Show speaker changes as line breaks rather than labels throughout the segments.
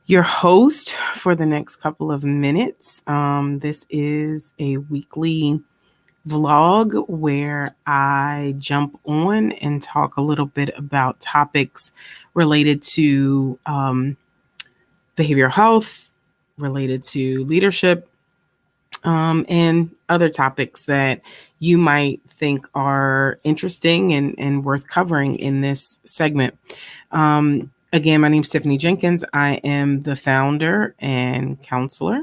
your host for the next couple of minutes. This is a weekly vlog where I jump on and talk a little bit about topics related to behavioral health, related to leadership, and other topics that you might think are interesting and worth covering in this segment. Again, my name is Tiffany Jenkins. I am the founder and counselor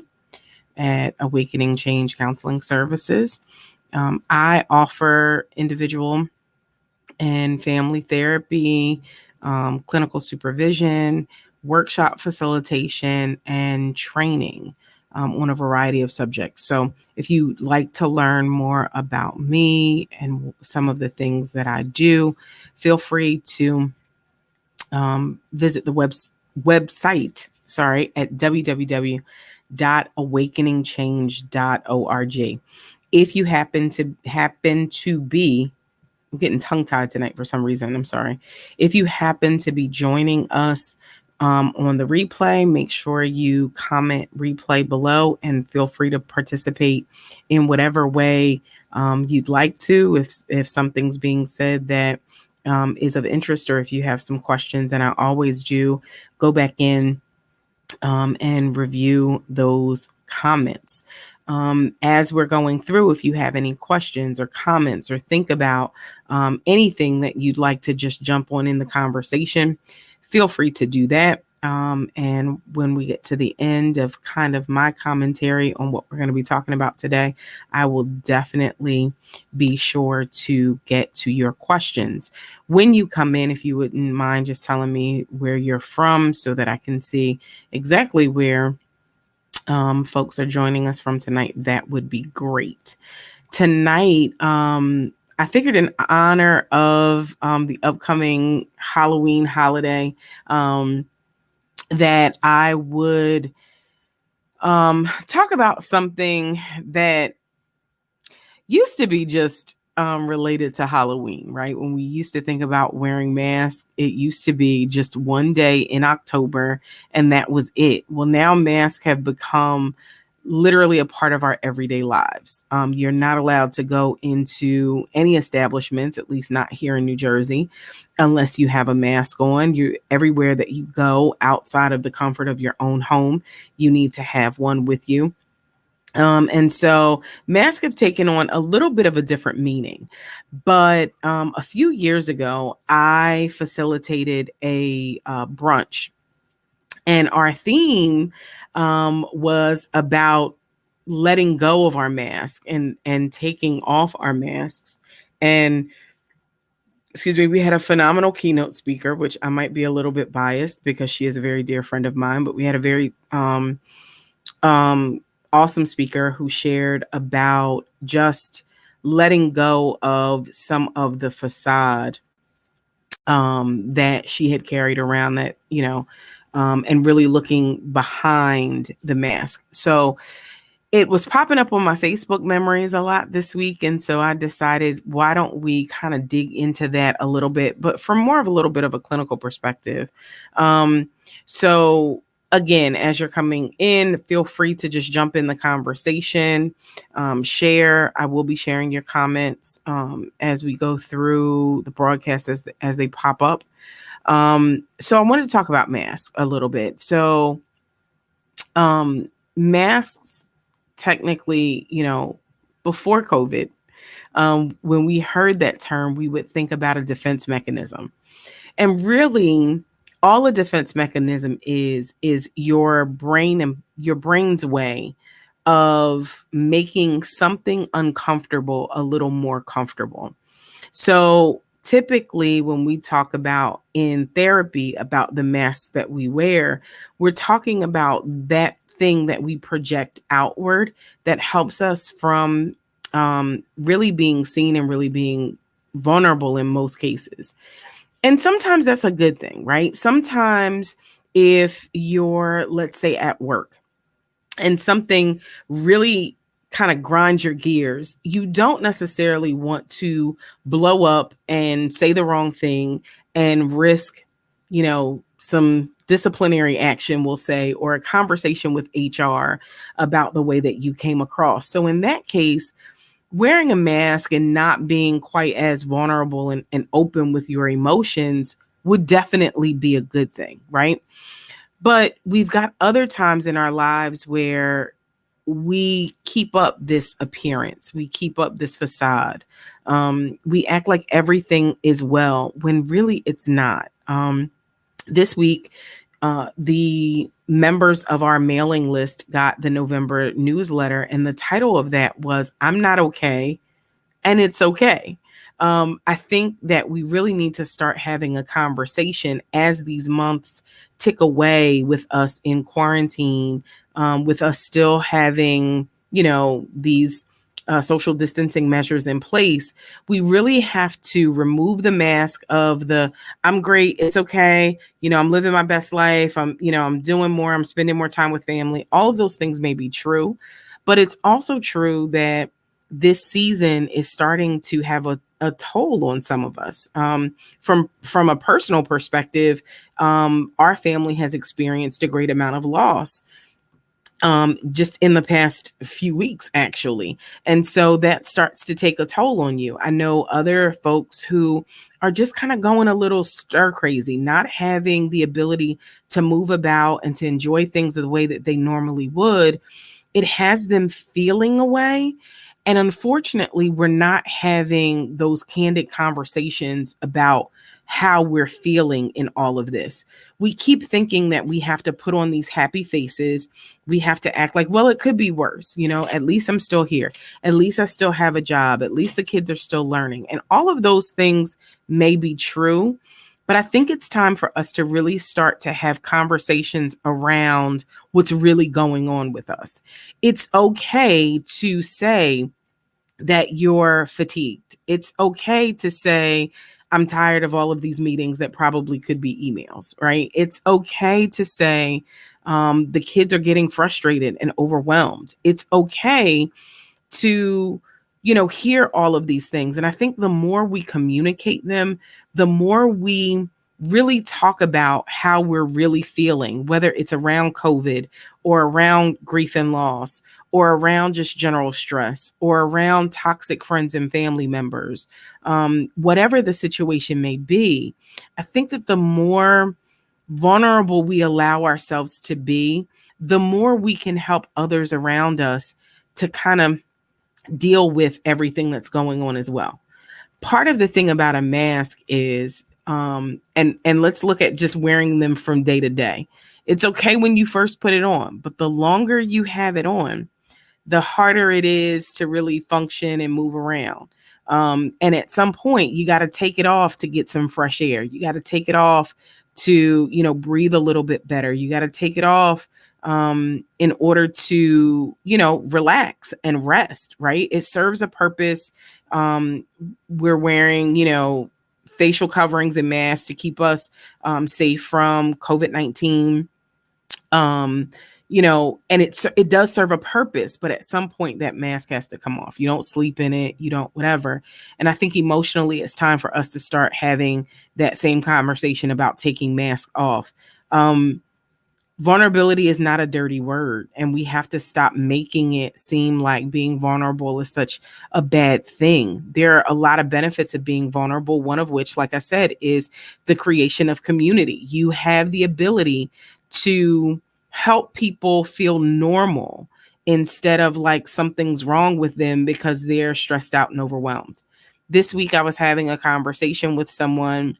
at Awakening Change Counseling Services. I offer individual and family therapy, clinical supervision, workshop facilitation, and training on a variety of subjects. So, if you'd like to learn more about me and some of the things that I do, feel free to visit the website, at www.awakeningchange.org. If you happen to be, I'm getting tongue tied tonight for some reason. I'm sorry. If you happen to be joining us on the replay, make sure you comment replay below and feel free to participate in whatever way you'd like to. If something's being said that is of interest, or if you have some questions, and I always do go back in and review those comments. As we're going through, if you have any questions or comments or think about anything that you'd like to just jump on in the conversation, feel free to do that. And when we get to the end of kind of my commentary on what we're going to be talking about today, I will definitely be sure to get to your questions. When you come in, if you wouldn't mind just telling me where you're from so that I can see exactly where folks are joining us from tonight, that would be great. Tonight, I figured in honor of the upcoming Halloween holiday, that I would talk about something that used to be just related to Halloween, right? When we used to think about wearing masks, it used to be just one day in October and that was it. Well, now masks have become literally a part of our everyday lives. You're not allowed to go into any establishments, at least not here in New Jersey, unless you have a mask on. You everywhere that you go outside of the comfort of your own home, you need to have one with you. And so masks have taken on a little bit of a different meaning. But a few years ago, I facilitated a brunch, and our theme was about letting go of our mask and taking off our masks. And excuse me, we had a phenomenal keynote speaker, which I might be a little bit biased because she is a very dear friend of mine, but we had a very awesome speaker who shared about just letting go of some of the facade that she had carried around, that, and really looking behind the mask. So it was popping up on my Facebook memories a lot this week. And so I decided, why don't we kind of dig into that a little bit, but from more of a little bit of a clinical perspective. So again, as you're coming in, feel free to just jump in the conversation, share. I will be sharing your comments as we go through the broadcast as they pop up. So I wanted to talk about masks a little bit. So masks, technically, before COVID, when we heard that term, we would think about a defense mechanism. And really, all a defense mechanism is your brain and your brain's way of making something uncomfortable a little more comfortable. So typically, when we talk about in therapy about the masks that we wear, we're talking about that thing that we project outward that helps us from really being seen and really being vulnerable in most cases. And sometimes that's a good thing, right? Sometimes if you're, let's say, at work and something really kind of grinds your gears, you don't necessarily want to blow up and say the wrong thing and risk, some disciplinary action, we'll say, or a conversation with HR about the way that you came across. So in that case, wearing a mask and not being quite as vulnerable and open with your emotions would definitely be a good thing, right? But we've got other times in our lives where we keep up this appearance, we keep up this facade. We act like everything is well when really it's not. This week, the members of our mailing list got the November newsletter, and the title of that was "I'm Not Okay, and It's Okay." I think that we really need to start having a conversation as these months tick away with us in quarantine, with us still having, these social distancing measures in place. We really have to remove the mask of the "I'm great, it's okay, I'm living my best life, I'm doing more, I'm spending more time with family." All of those things may be true, but it's also true that this season is starting to have a toll on some of us. From a personal perspective, our family has experienced a great amount of loss just in the past few weeks, actually. And so that starts to take a toll on you. I know other folks who are just kind of going a little stir crazy, not having the ability to move about and to enjoy things the way that they normally would. It has them feeling away. And unfortunately, we're not having those candid conversations about how we're feeling in all of this. We keep thinking that we have to put on these happy faces. We have to act like, well, it could be worse. At least I'm still here. At least I still have a job. At least the kids are still learning. And all of those things may be true. But I think it's time for us to really start to have conversations around what's really going on with us. It's okay to say that you're fatigued. It's okay to say, "I'm tired of all of these meetings that probably could be emails," right? It's okay to say, the kids are getting frustrated and overwhelmed. It's okay to, hear all of these things. And I think the more we communicate them, the more we really talk about how we're really feeling, whether it's around COVID or around grief and loss or around just general stress or around toxic friends and family members, whatever the situation may be. I think that the more vulnerable we allow ourselves to be, the more we can help others around us to kind of deal with everything that's going on as well. Part of the thing about a mask is, and let's look at just wearing them from day to day. It's okay when you first put it on, but the longer you have it on, the harder it is to really function and move around. And at some point, you got to take it off to get some fresh air. You got to take it off to, breathe a little bit better. You got to take it off in order to, relax and rest, right? It serves a purpose. We're wearing, facial coverings and masks to keep us safe from COVID-19. And it does serve a purpose, but at some point that mask has to come off. You don't sleep in it, you don't whatever. And I think emotionally it's time for us to start having that same conversation about taking masks off. Vulnerability is not a dirty word, and we have to stop making it seem like being vulnerable is such a bad thing. There are a lot of benefits of being vulnerable, one of which, like I said, is the creation of community. You have the ability to help people feel normal instead of like something's wrong with them because they're stressed out and overwhelmed. This week, I was having a conversation with someone,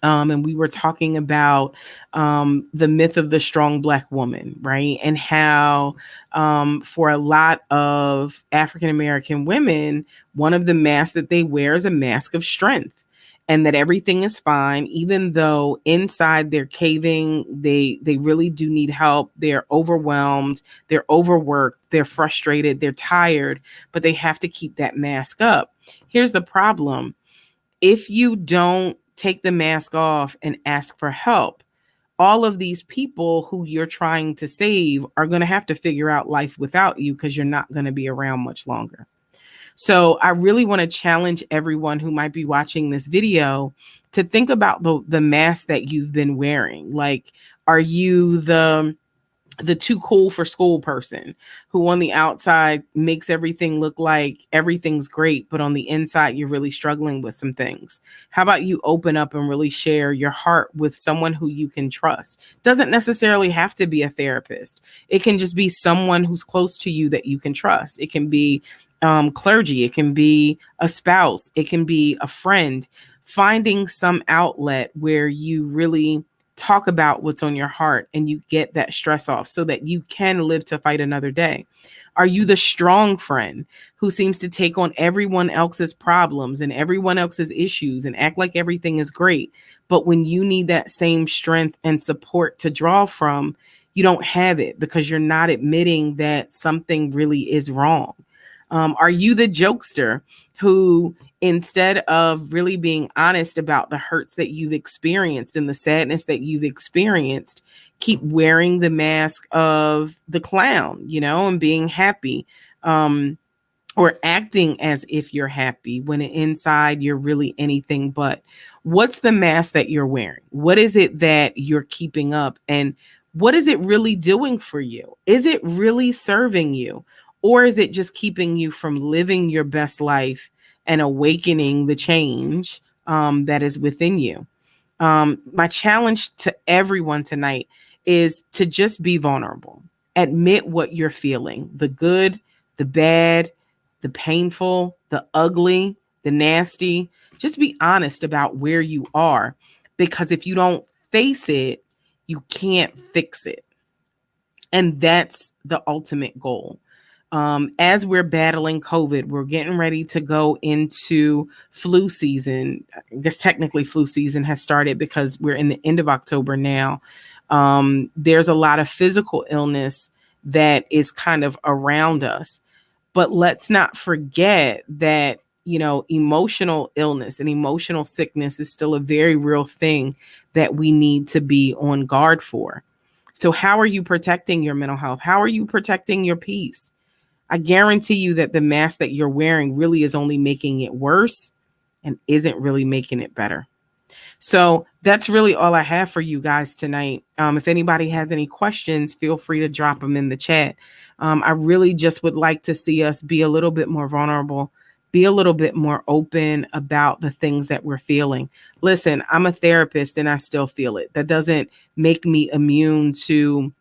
and we were talking about the myth of the strong Black woman, right? And how for a lot of African American women, one of the masks that they wear is a mask of strength, and that everything is fine, even though inside they're caving, they really do need help. They're overwhelmed, they're overworked, they're frustrated, they're tired, but they have to keep that mask up. Here's the problem. If you don't take the mask off and ask for help, all of these people who you're trying to save are going to have to figure out life without you because you're not going to be around much longer. So I really want to challenge everyone who might be watching this video to think about the mask that you've been wearing. Like, Are you the too cool for school person who on the outside makes everything look like everything's great, but on the inside, you're really struggling with some things? How about you open up and really share your heart with someone who you can trust? Doesn't necessarily have to be a therapist. It can just be someone who's close to you that you can trust. It can be clergy. It can be a spouse. It can be a friend. Finding some outlet where you really talk about what's on your heart and you get that stress off so that you can live to fight another day. Are you the strong friend who seems to take on everyone else's problems and everyone else's issues and act like everything is great? But when you need that same strength and support to draw from, you don't have it because you're not admitting that something really is wrong. Are you the jokester who, instead of really being honest about the hurts that you've experienced and the sadness that you've experienced, keep wearing the mask of the clown, and being happy, or acting as if you're happy when inside you're really anything but? What's the mask that you're wearing? What is it that you're keeping up? And what is it really doing for you? Is it really serving you? Or is it just keeping you from living your best life and awakening the change that is within you? My challenge to everyone tonight is to just be vulnerable. Admit what you're feeling, the good, the bad, the painful, the ugly, the nasty. Just be honest about where you are, because if you don't face it, you can't fix it. And that's the ultimate goal. As we're battling COVID, we're getting ready to go into flu season. I guess technically flu season has started because we're in the end of October now. There's a lot of physical illness that is kind of around us. But let's not forget that, emotional illness and emotional sickness is still a very real thing that we need to be on guard for. So how are you protecting your mental health? How are you protecting your peace? I guarantee you that the mask that you're wearing really is only making it worse and isn't really making it better. So that's really all I have for you guys tonight. If anybody has any questions, feel free to drop them in the chat. I really just would like to see us be a little bit more vulnerable, be a little bit more open about the things that we're feeling. Listen, I'm a therapist and I still feel it. That doesn't make me immune to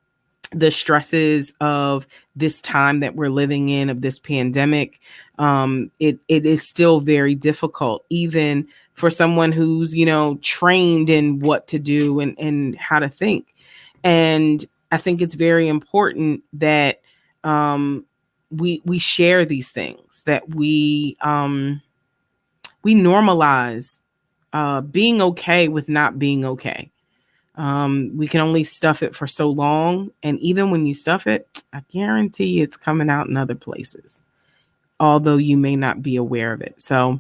the stresses of this time that we're living in, of this pandemic. It is still very difficult, even for someone who's, trained in what to do and how to think. And I think it's very important that we share these things, that we normalize being okay with not being okay. We can only stuff it for so long. And even when you stuff it, I guarantee it's coming out in other places, although you may not be aware of it. So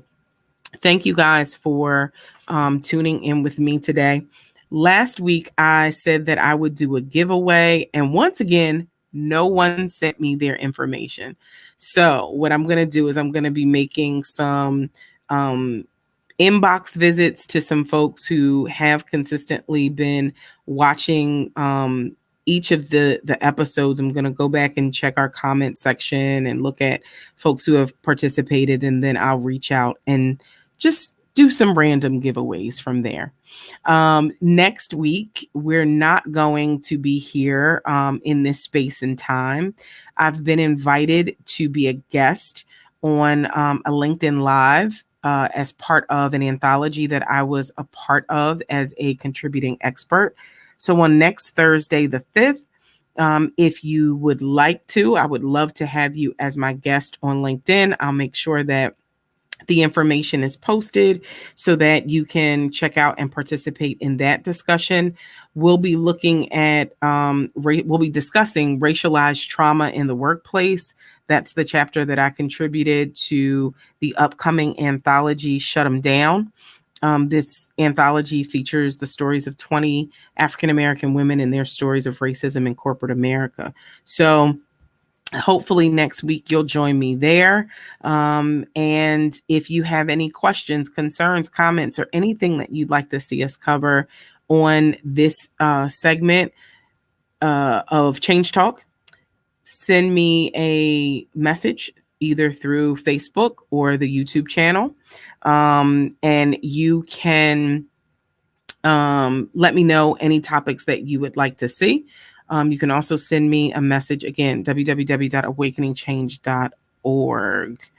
thank you guys for tuning in with me today. Last week, I said that I would do a giveaway. And once again, no one sent me their information. So what I'm going to do is I'm going to be making some inbox visits to some folks who have consistently been watching each of the episodes. I'm going to go back and check our comment section and look at folks who have participated, and then I'll reach out and just do some random giveaways from there. Next week, we're not going to be here in this space and time. I've been invited to be a guest on a LinkedIn Live as part of an anthology that I was a part of as a contributing expert. So on next Thursday, the 5th, if you would like to, I would love to have you as my guest on LinkedIn. I'll make sure that the information is posted so that you can check out and participate in that discussion. We'll be looking at, we'll be discussing racialized trauma in the workplace. That's the chapter that I contributed to the upcoming anthology, Shut 'Em Down. This anthology features the stories of 20 African-American women and their stories of racism in corporate America. So hopefully next week you'll join me there. And if you have any questions, concerns, comments, or anything that you'd like to see us cover on this segment of Change Talk, send me a message either through Facebook or the YouTube channel. And you can let me know any topics that you would like to see. You can also send me a message again, www.awakeningchange.org.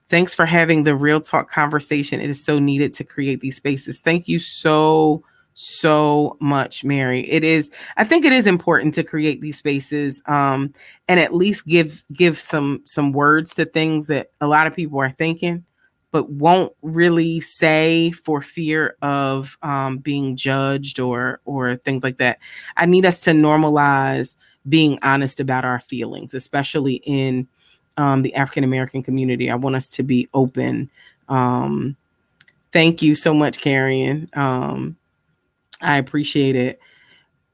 Thanks for having the real talk conversation. It is so needed to create these spaces. Thank you so much, Mary. I think it is important to create these spaces, and at least give some words to things that a lot of people are thinking, but won't really say for fear of being judged or things like that. I need us to normalize being honest about our feelings, especially in the African American community. I want us to be open. Thank you so much, Carrion. I appreciate it.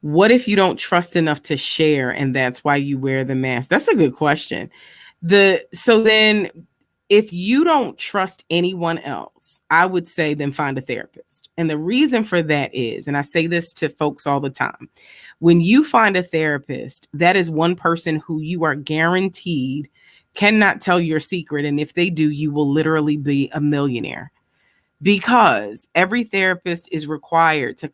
What if you don't trust enough to share and that's why you wear the mask? That's a good question. So then if you don't trust anyone else, I would say then find a therapist. And the reason for that is, and I say this to folks all the time, when you find a therapist, that is one person who you are guaranteed cannot tell your secret. And if they do, you will literally be a millionaire, because every therapist is required to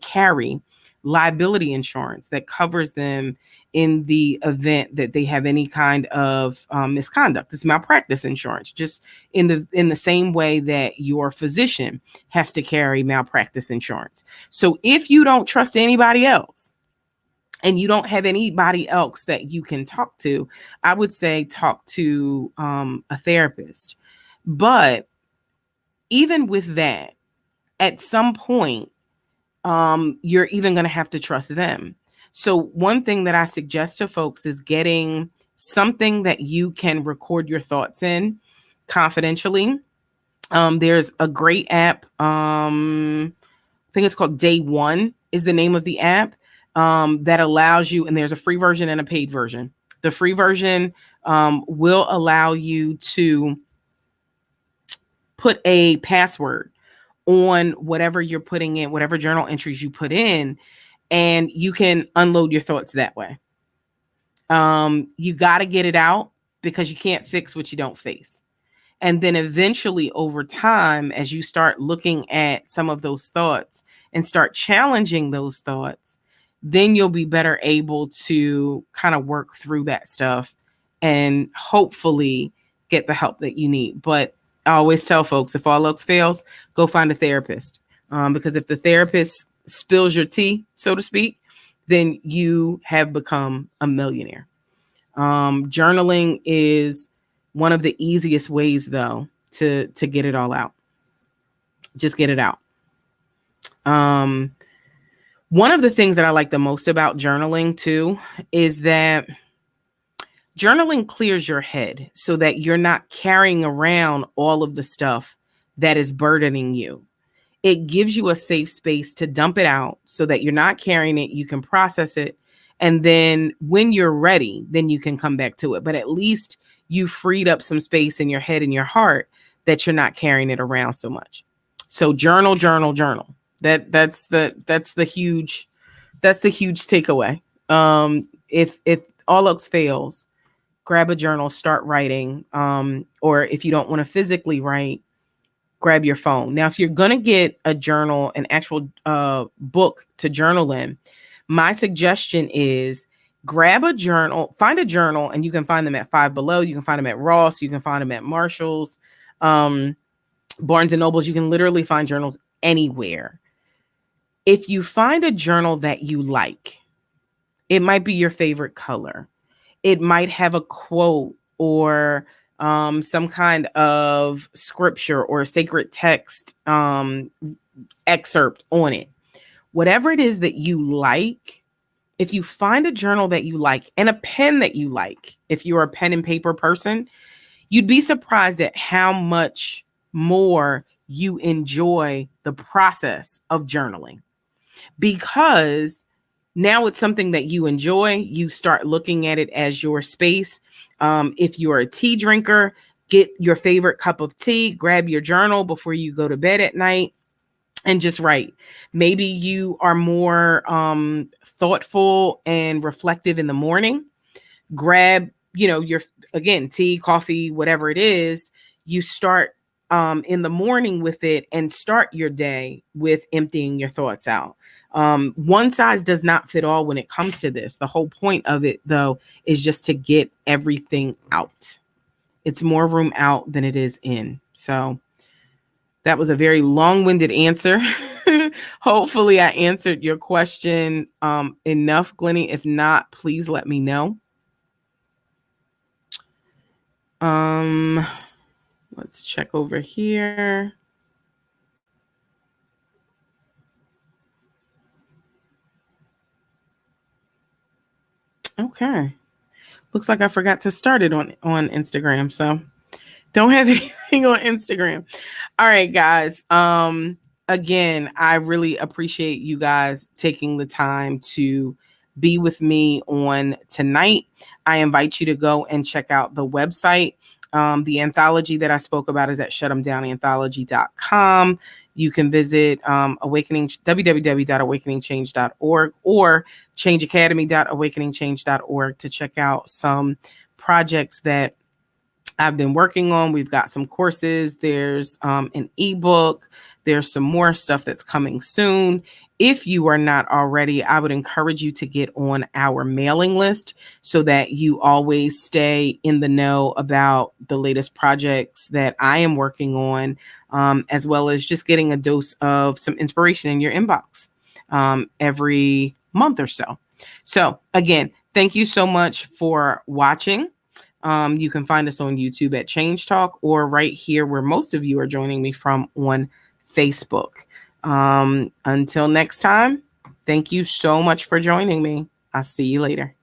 carry liability insurance that covers them in the event that they have any kind of misconduct. It's malpractice insurance, just in the same way that your physician has to carry malpractice insurance. So if you don't trust anybody else and you don't have anybody else that you can talk to, I would say talk to a therapist. But even with that, at some point, you're even going to have to trust them. So one thing that I suggest to folks is getting something that you can record your thoughts in confidentially. There's a great app. I think it's called Day One is the name of the app, that allows you, and there's a free version and a paid version. The free version will allow you to put a password on whatever you're putting in, whatever journal entries you put in, and you can unload your thoughts that way. You got to get it out because you can't fix what you don't face. And then eventually over time, as you start looking at some of those thoughts and start challenging those thoughts, then you'll be better able to kind of work through that stuff and hopefully get the help that you need. But I always tell folks, if all else fails, go find a therapist. Because if the therapist spills your tea, so to speak, then you have become a millionaire. Journaling is one of the easiest ways, though, to get it all out. Just get it out. One of the things that I like the most about journaling, too, is that journaling clears your head so that you're not carrying around all of the stuff that is burdening you. It gives you a safe space to dump it out so that you're not carrying it. You can process it. And then when you're ready, then you can come back to it. But at least you freed up some space in your head and your heart that you're not carrying it around so much. So journal. That's the huge takeaway. If all else fails, grab a journal, start writing. Or if you don't want to physically write, grab your phone. Now, if you're going to get a journal, an actual book to journal in, my suggestion is grab a journal, find a journal, and you can find them at Five Below. You can find them at Ross. You can find them at Marshall's, Barnes and Nobles. You can literally find journals anywhere. If you find a journal that you like, it might be your favorite color. It might have a quote or some kind of scripture or sacred text excerpt on it. Whatever it is that you like, if you find a journal that you like and a pen that you like, if you're a pen and paper person, you'd be surprised at how much more you enjoy the process of journaling. Because now it's something that you enjoy. You start looking at it as your space. If you're a tea drinker, get your favorite cup of tea, grab your journal before you go to bed at night, and just write. Maybe you are more thoughtful and reflective in the morning. Grab, your, again, tea, coffee, whatever it is. You start in the morning with it and start your day with emptying your thoughts out. One size does not fit all when it comes to this. The whole point of it, though, is just to get everything out. It's more room out than it is in. So that was a very long-winded answer. Hopefully I answered your question enough, Glennie. If not, please let me know. Let's check over here. Okay. Looks like I forgot to start it on Instagram. So don't have anything on Instagram. All right, guys. Again, I really appreciate you guys taking the time to be with me on tonight. I invite you to go and check out the website. The anthology that I spoke about is at shut'emdownanthology.com. You can visit www.awakeningchange.org or changeacademy.awakeningchange.org to check out some projects that I've been working on. We've got some courses. There's an ebook. There's some more stuff that's coming soon. If you are not already, I would encourage you to get on our mailing list so that you always stay in the know about the latest projects that I am working on, as well as just getting a dose of some inspiration in your inbox every month or so. So again, thank you so much for watching. You can find us on YouTube at Change Talk, or right here where most of you are joining me from on Facebook. Until next time, thank you so much for joining me. I'll see you later.